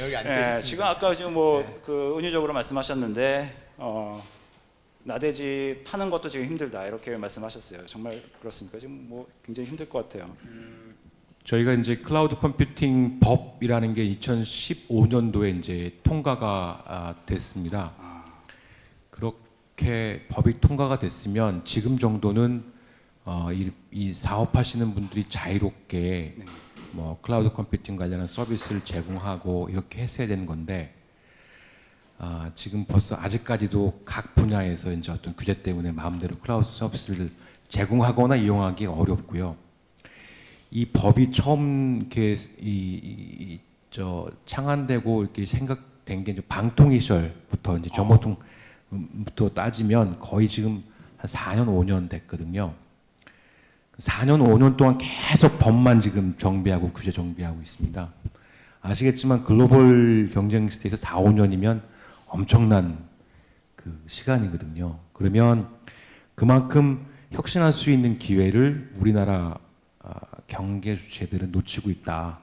여기 안 예, 계십니다. 지금 아까 지금 그 은유적으로 말씀하셨는데 나대지 파는 것도 지금 힘들다 이렇게 말씀하셨어요. 정말 그렇습니까? 지금 뭐 굉장히 힘들 것 같아요. 저희가 이제 클라우드 컴퓨팅 법이라는 게 2015년도에 이제 통과가 됐습니다. 그렇게 법이 통과가 됐으면 지금 정도는 이 사업하시는 분들이 자유롭게 뭐 클라우드 컴퓨팅 관련한 서비스를 제공하고 이렇게 했어야 되는 건데 지금 벌써 아직까지도 각 분야에서 이제 어떤 규제 때문에 마음대로 클라우드 서비스를 제공하거나 이용하기 어렵고요. 이 법이 처음 이렇게 창안되고 이렇게 생각된 게 이제 방통위 시절부터 이제 정보통부터 따지면 거의 지금 한 4년 5년 됐거든요. 4년 5년 동안 계속 법만 지금 정비하고 규제 정비하고 있습니다. 아시겠지만 글로벌 경쟁 시대에서 4, 5년이면 엄청난 그 시간이거든요. 그러면 그만큼 혁신할 수 있는 기회를 우리나라 경계 주체들은 놓치고 있다.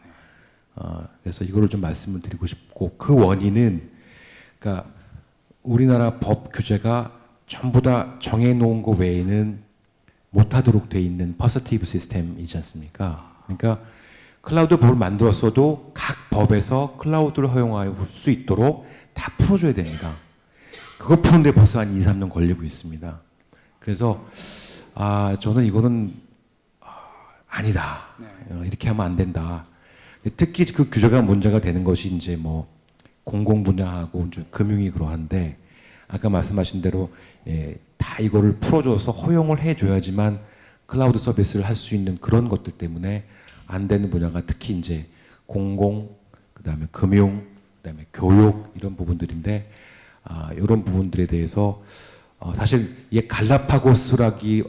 그래서 이거를 좀 말씀을 드리고 싶고 그 원인은 그러니까 우리나라 법 규제가 전부 다 정해놓은 것 외에는 못하도록 돼 있는 퍼스티브 시스템이지 않습니까? 그러니까 클라우드 법을 만들었어도 각 법에서 클라우드를 허용할 수 있도록 다 풀어줘야 됩니다. 그거 푸는데 벌써 한 2, 3년 걸리고 있습니다. 그래서 저는 이거는 아니다. 이렇게 하면 안 된다. 특히 그 규제가 문제가 되는 것이 이제 뭐 공공 분야하고 이제 금융이 그러한데 아까 말씀하신 대로 다 이거를 풀어줘서 허용을 해줘야지만 클라우드 서비스를 할 수 있는 그런 것들 때문에 안 되는 분야가 특히 이제 공공, 그다음에 금융, 그다음에 교육 이런 부분들인데 이런 부분들에 대해서 사실 이게 갈라파고스라기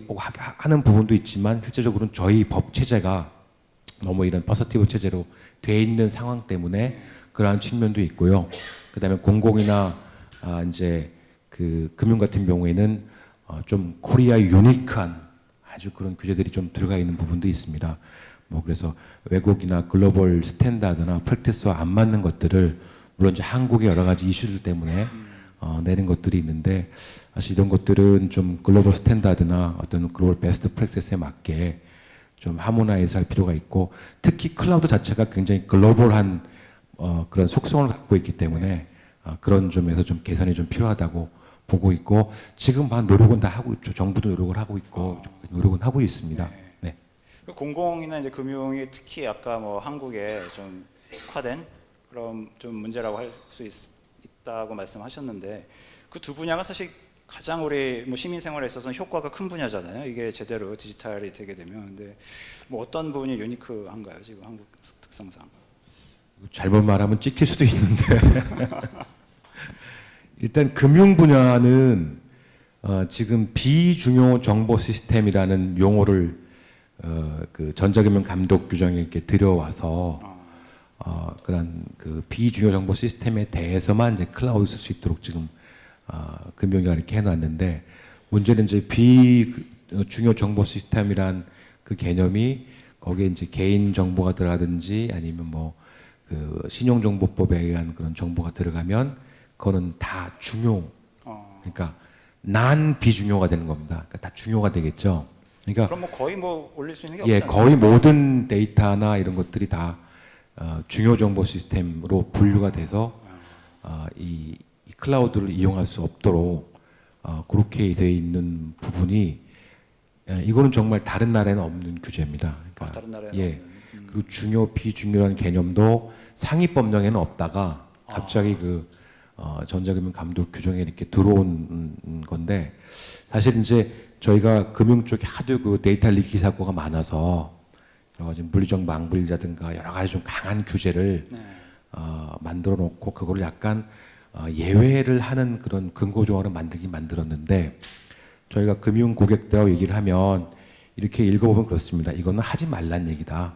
하는 부분도 있지만 실제적으로는 저희 법 체제가 너무 이런 퍼서티브 체제로 돼 있는 상황 때문에 그러한 측면도 있고요. 그다음에 공공이나 이제 그 금융 같은 경우에는 좀 코리아 유니크한 아주 그런 규제들이 좀 들어가 있는 부분도 있습니다. 뭐 그래서 외국이나 글로벌 스탠다드나 프랙티스와 안 맞는 것들을 물론 이제 한국의 여러 가지 이슈들 때문에 내는 것들이 있는데 사실 이런 것들은 좀 글로벌 스탠다드나 어떤 글로벌 베스트 프랙티스에 맞게 좀 하모나이즈 할 필요가 있고 특히 클라우드 자체가 굉장히 글로벌한 그런 속성을 갖고 있기 때문에 그런 점에서 좀 개선이 좀 필요하다고 보고 있고 지금 노력은 다 하고 있죠. 정부도 노력을 하고 있고 노력은 하고 있습니다. 네. 공공이나 이제 금융이 특히 아까 뭐 한국에 좀 특화된 그런 좀 문제라고 할 수 있다고 말씀하셨는데 그 두 분야가 사실 가장 우리 뭐 시민 생활에 있어서는 효과가 큰 분야잖아요. 이게 제대로 디지털이 되게 되면. 근데 뭐 어떤 부분이 유니크한가요? 지금 한국 특성상. 잘못 말하면 찍힐 수도 있는데 일단 금융 분야는 지금 비중요 정보 시스템이라는 용어를 그 전자금융 감독 규정에 이렇게 들여와서 그런 그 비중요 정보 시스템에 대해서만 이제 클라우드 쓸 수 있도록 지금 금융위가 이렇게 해놨는데 문제는 이제 비중요 정보 시스템이란 그 개념이 거기에 이제 개인 정보가 들어가든지 아니면 뭐 그 신용정보법에 의한 그런 정보가 들어가면 그거는 다 중요. 그러니까 난 비중요가 되는 겁니다. 그러니까 다 중요가 되겠죠. 그러니까 그럼 뭐 거의 뭐 올릴 수 있는 게 없지 않습니까? 거의 모든 데이터나 이런 것들이 다 중요 정보 시스템으로 분류가 돼서 이 클라우드를 이용할 수 없도록 그렇게 되어 있는 부분이 이거는 정말 다른 나라에는 없는 규제입니다. 그러니까 다른 나라에는 없는. 그 중요 비중요라는 개념도 상위 법령에는 없다가 갑자기 그 전자금융 감독 규정에 이렇게 들어온 건데 사실 이제 저희가 금융 쪽에 하도 그 데이터 리키 사고가 많아서 여러 가지 물리적 망불이라든가 여러 가지 좀 강한 규제를 만들어 놓고 그거를 약간 예외를 하는 그런 근거 조항을 만들었는데 저희가 금융 고객들하고 얘기를 하면 이렇게 읽어보면 그렇습니다. 이거는 하지 말란 얘기다.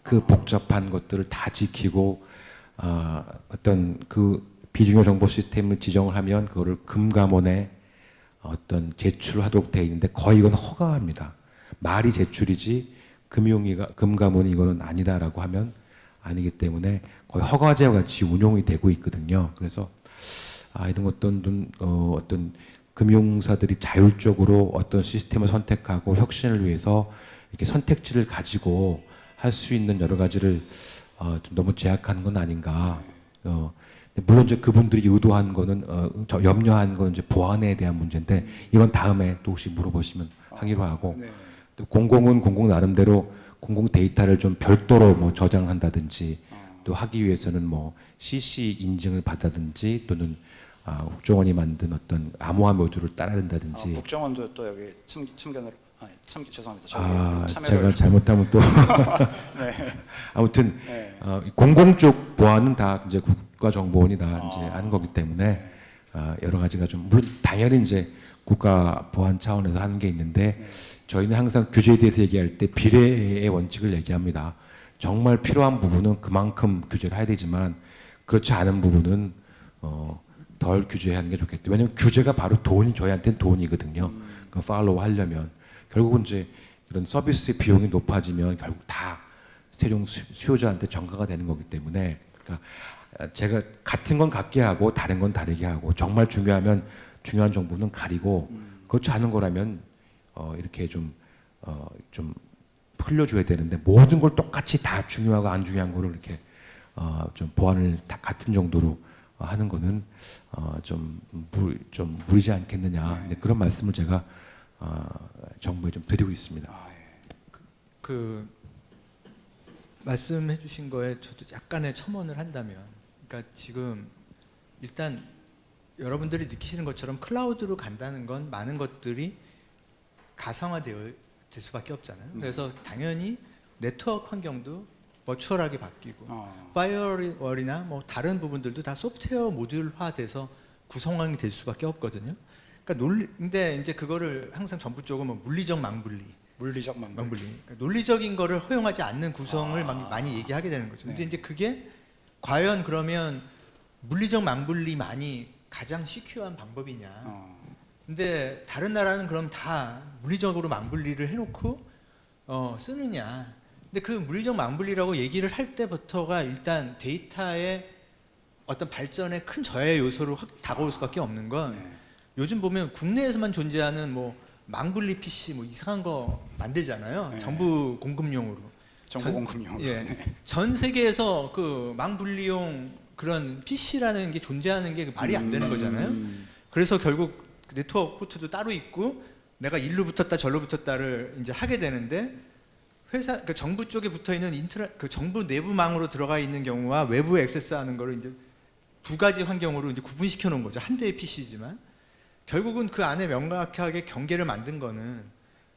그 복잡한 것들을 다 지키고 어떤 그 비중요 정보 시스템을 지정을 하면 그거를 금감원에 어떤 제출하도록 돼 있는데 거의 이건 허가합니다. 말이 제출이지 금감원이 이거는 아니다라고 하면 아니기 때문에 거의 허가제와 같이 운용이 되고 있거든요. 그래서 이런 어떤 금융사들이 자율적으로 어떤 시스템을 선택하고 혁신을 위해서 이렇게 선택지를 가지고 할 수 있는 여러 가지를 좀 너무 제약하는 건 아닌가. 물론 이제 그분들이 의도한 거는 저 염려한 건 이제 보안에 대한 문제인데 이건 다음에 또 혹시 물어보시면 하기로 하고 네. 또 공공은 공공 나름대로 공공 데이터를 좀 별도로 뭐 저장한다든지 또 하기 위해서는 뭐 CC 인증을 받다든지 또는 국정원이 만든 어떤 암호화 모듈을 따라야 된다든지. 국정원도 또 여기 참견을 죄송합니다. 저희 제가 참여를 잘못하면 또 네. 아무튼 네. 공공 쪽 보안은 다 이제 국가정보원이 다 이제 하는 거기 때문에 여러 가지가 좀 물론 당연히 이제 국가 보안 차원에서 하는 게 있는데 저희는 항상 규제에 대해서 얘기할 때 비례의 원칙을 얘기합니다. 정말 필요한 부분은 그만큼 규제를 해야 되지만 그렇지 않은 부분은 덜 규제하는 게 좋겠다. 왜냐하면 규제가 바로 저희한테는 돈이거든요. 그 팔로우 하려면 결국은 이제 이런 서비스의 비용이 높아지면 결국 다 최종 수요자한테 전가가 되는 거기 때문에 그러니까 제가 같은 건 같게 하고 다른 건 다르게 하고 정말 중요하면 중요한 정보는 가리고 그렇지 않은 거라면 이렇게 좀 흘려줘야 되는데 모든 걸 똑같이 다 중요하고 안 중요한 거를 이렇게 좀 보완을 다 같은 정도로 하는 거는 좀 무리지 않겠느냐. 네. 그런 말씀을 제가 정부에 좀 드리고 있습니다. 그 말씀해주신 거에 저도 약간의 첨언을 한다면, 그러니까 지금 일단 여러분들이 느끼시는 것처럼 클라우드로 간다는 건 많은 것들이 가상화되어 될 수밖에 없잖아요. 그래서 당연히 네트워크 환경도 버추얼하게 바뀌고 파이어월이나 뭐 다른 부분들도 다 소프트웨어 모듈화돼서 구성이 될 수밖에 없거든요. 그러니까 근데 이제 그거를 항상 정부 쪽은 뭐 물리적 망분리. 그러니까 논리적인 거를 허용하지 않는 구성을 많이 얘기하게 되는 거죠. 근데 이제 그게 과연 그러면 물리적 망분리만이 가장 시큐한 방법이냐? 근데 다른 나라는 그럼 다 물리적으로 망분리를 해놓고 쓰느냐? 근데 그 물리적 망분리라고 얘기를 할 때부터가 일단 데이터의 어떤 발전에 큰 저해 요소로 확 다가올 수밖에 없는 건 요즘 보면 국내에서만 존재하는 뭐 망분리 PC 뭐 이상한 거 만들잖아요. 정부 공급용으로. 전 세계에서 그 망분리용 그런 PC라는 게 존재하는 게 말이 안 되는 거잖아요. 그래서 결국 네트워크 포트도 따로 있고 내가 일로 붙었다 절로 붙었다를 이제 하게 되는데 그 정부 쪽에 붙어 있는 그 정부 내부망으로 들어가 있는 경우와 외부에 액세스하는 거를 이제 두 가지 환경으로 이제 구분시켜 놓은 거죠. 한 대의 PC지만 결국은 그 안에 명확하게 경계를 만든 거는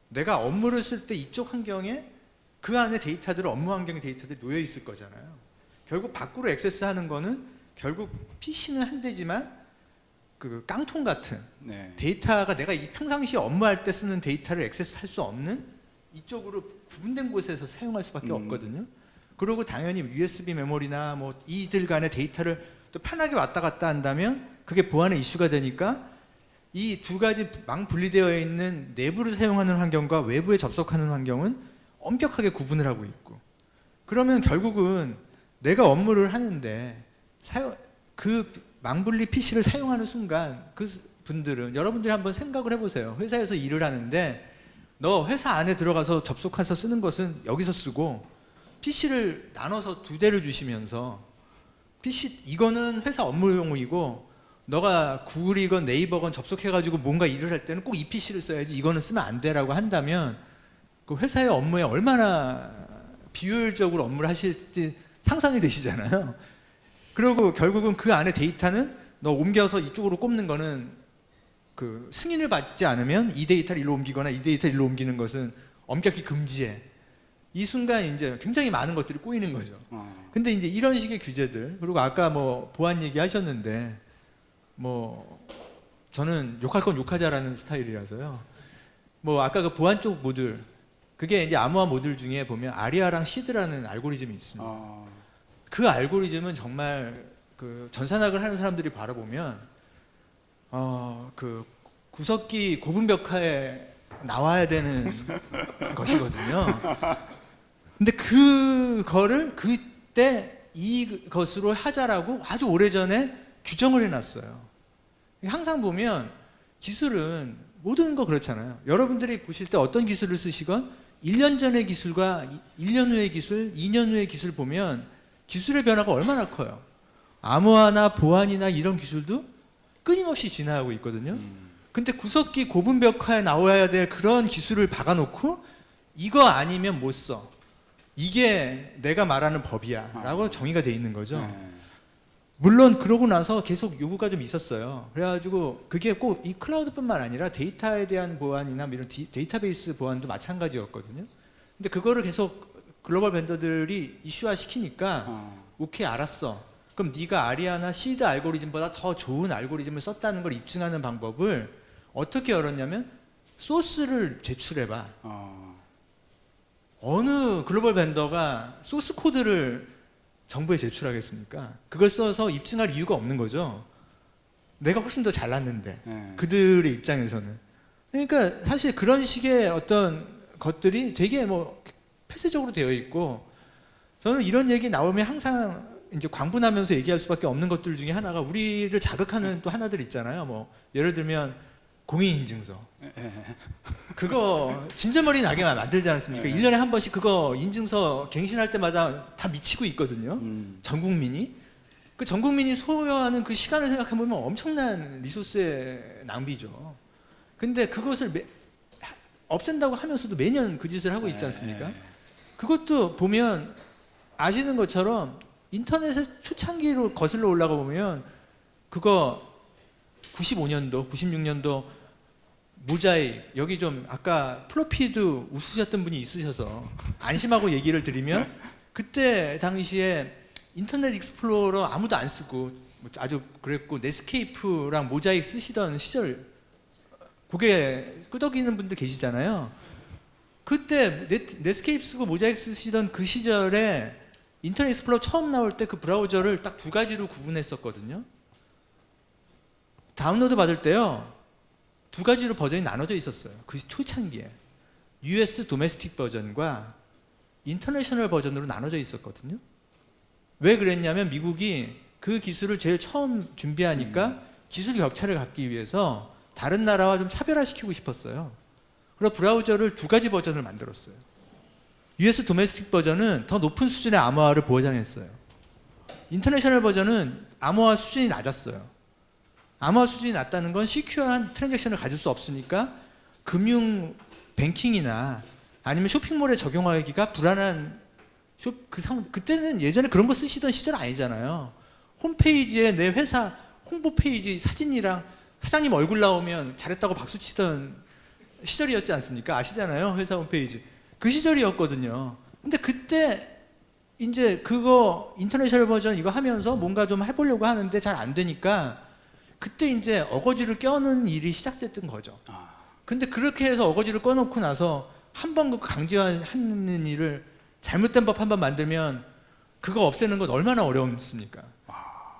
내가 업무를 쓸 때 이쪽 환경에 그 안에 데이터들 업무 환경의 데이터들이 놓여 있을 거잖아요. 결국 밖으로 액세스하는 거는 결국 PC는 한 대지만 그 깡통 같은 데이터가 내가 평상시 업무할 때 쓰는 데이터를 액세스할 수 없는 이쪽으로 구분된 곳에서 사용할 수밖에 없거든요. 그리고 당연히 USB 메모리나 뭐 이들 간의 데이터를 또 편하게 왔다 갔다 한다면 그게 보안의 이슈가 되니까 이 두 가지 망 분리되어 있는 내부를 사용하는 환경과 외부에 접속하는 환경은 엄격하게 구분을 하고 있고 그러면 결국은 내가 업무를 하는데 그 망분리 PC를 사용하는 순간 그 분들은 여러분들이 한번 생각을 해보세요. 회사에서 일을 하는데 너 회사 안에 들어가서 접속해서 쓰는 것은 여기서 쓰고 PC를 나눠서 두 대를 주시면서 PC 이거는 회사 업무용이고 너가 구글이건 네이버건 접속해가지고 뭔가 일을 할 때는 꼭 이 PC를 써야지 이거는 쓰면 안 돼라고 한다면 그 회사의 업무에 얼마나 비효율적으로 업무를 하실지 상상이 되시잖아요. 그리고 결국은 그 안에 데이터는 너 옮겨서 이쪽으로 꼽는 거는 그 승인을 받지 않으면 이 데이터를 일로 옮기거나 이 데이터를 일로 옮기는 것은 엄격히 금지해. 이 순간 이제 굉장히 많은 것들이 꼬이는 거죠. 근데 이제 이런 식의 규제들 그리고 아까 뭐 보안 얘기 하셨는데 뭐 저는 욕할 건 욕하자라는 스타일이라서요. 뭐 아까 그 보안 쪽 모듈 그게 이제 암호화 모듈 중에 보면 아리아랑 시드라는 알고리즘이 있습니다. 그 알고리즘은 정말 그 전산학을 하는 사람들이 바라보면 그 구석기 고분벽화에 나와야 되는 것이거든요. 근데 그거를 그 그때 이것으로 하자라고 아주 오래전에 규정을 해놨어요. 항상 보면 기술은 모든 거 그렇잖아요. 여러분들이 보실 때 어떤 기술을 쓰시건 1년 전의 기술과 1년 후의 기술, 2년 후의 기술 보면 기술의 변화가 얼마나 커요. 암호화나 보안이나 이런 기술도 끊임없이 진화하고 있거든요. 근데 구석기 고분벽화에 나와야 될 그런 기술을 박아놓고 이거 아니면 못 써. 이게 내가 말하는 법이야 라고 정의가 돼 있는 거죠. 물론 그러고 나서 계속 요구가 좀 있었어요. 그래가지고 그게 꼭 이 클라우드뿐만 아니라 데이터에 대한 보안이나 이런 데이터베이스 보안도 마찬가지였거든요. 근데 그거를 계속 글로벌 벤더들이 이슈화 시키니까 오케이 알았어. 그럼 네가 아리아나 시드 알고리즘보다 더 좋은 알고리즘을 썼다는 걸 입증하는 방법을 어떻게 열었냐면 소스를 제출해봐. 어느 글로벌 벤더가 소스 코드를 정부에 제출하겠습니까? 그걸 써서 입증할 이유가 없는 거죠. 내가 훨씬 더 잘났는데 그들의 입장에서는. 그러니까 사실 그런 식의 어떤 것들이 되게 뭐 폐쇄적으로 되어 있고, 저는 이런 얘기 나오면 항상 이제 광분하면서 얘기할 수밖에 없는 것들 중에 하나가 우리를 자극하는 또 하나들 있잖아요. 뭐 예를 들면 공인인증서. 그거 진저머리 나게 만들지 않습니까? 1년에 한 번씩 그거 인증서 갱신할 때마다 다 미치고 있거든요. 전 국민이. 그 전 국민이 소요하는 그 시간을 생각해보면 엄청난 리소스의 낭비죠. 근데 그것을 없앤다고 하면서도 매년 그 짓을 하고 있지 않습니까? 그것도 보면 아시는 것처럼 인터넷의 초창기로 거슬러 올라가 보면 그거 95년도, 96년도 모자이크, 여기 좀 아까 플로피도 웃으셨던 분이 있으셔서 안심하고 얘기를 드리면 그때 당시에 인터넷 익스플로러 아무도 안 쓰고 아주 그랬고 넷스케이프랑 모자이크 쓰시던 시절 고개 끄덕이는 분들 계시잖아요. 그때 넷스케이프 쓰고 모자이크 쓰시던 그 시절에 인터넷 익스플로러 처음 나올 때 그 브라우저를 딱 두 가지로 구분했었거든요. 다운로드 받을 때요, 두 가지로 버전이 나눠져 있었어요. 그 초창기에 US 도메스틱 버전과 인터내셔널 버전으로 나눠져 있었거든요. 왜 그랬냐면 미국이 그 기술을 제일 처음 준비하니까 기술 격차를 갖기 위해서 다른 나라와 좀 차별화시키고 싶었어요. 그래서 브라우저를 두 가지 버전을 만들었어요. US 도메스틱 버전은 더 높은 수준의 암호화를 보장했어요. 인터내셔널 버전은 암호화 수준이 낮았어요. 암호화 수준이 낮다는 건 시큐어한 트랜잭션을 가질 수 없으니까 금융 뱅킹이나 아니면 쇼핑몰에 적용하기가 불안한 그때는 예전에 그런 거 쓰시던 시절 아니잖아요. 홈페이지에 내 회사 홍보 페이지 사진이랑 사장님 얼굴 나오면 잘했다고 박수 치던 시절이었지 않습니까? 아시잖아요, 회사 홈페이지. 그 시절이었거든요. 근데 그때 이제 그거 인터내셔널 버전 이거 하면서 뭔가 좀 해보려고 하는데 잘 안 되니까 그때 이제 어거지를 껴는 일이 시작됐던 거죠. 근데 그렇게 해서 어거지를 꺼놓고 나서 한 번 그 강제하는 일을 잘못된 법 한 번 만들면 그거 없애는 건 얼마나 어렵습니까?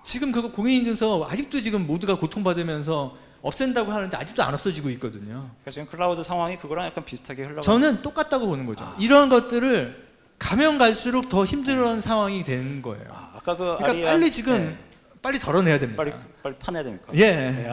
지금 그거 공인인증서 아직도 지금 모두가 고통받으면서 없앤다고 하는데 아직도 안 없어지고 있거든요. 그러니까 지금 클라우드 상황이 그거랑 약간 비슷하게 흘러가고. 저는 똑같다고 보는 거죠. 이런 것들을 가면 갈수록 더 힘들어하는 상황이 되는 거예요. 아까 그 그러니까 빨리 지금 빨리 덜어내야 됩니다. 빨리 파내야 됩니까? 예.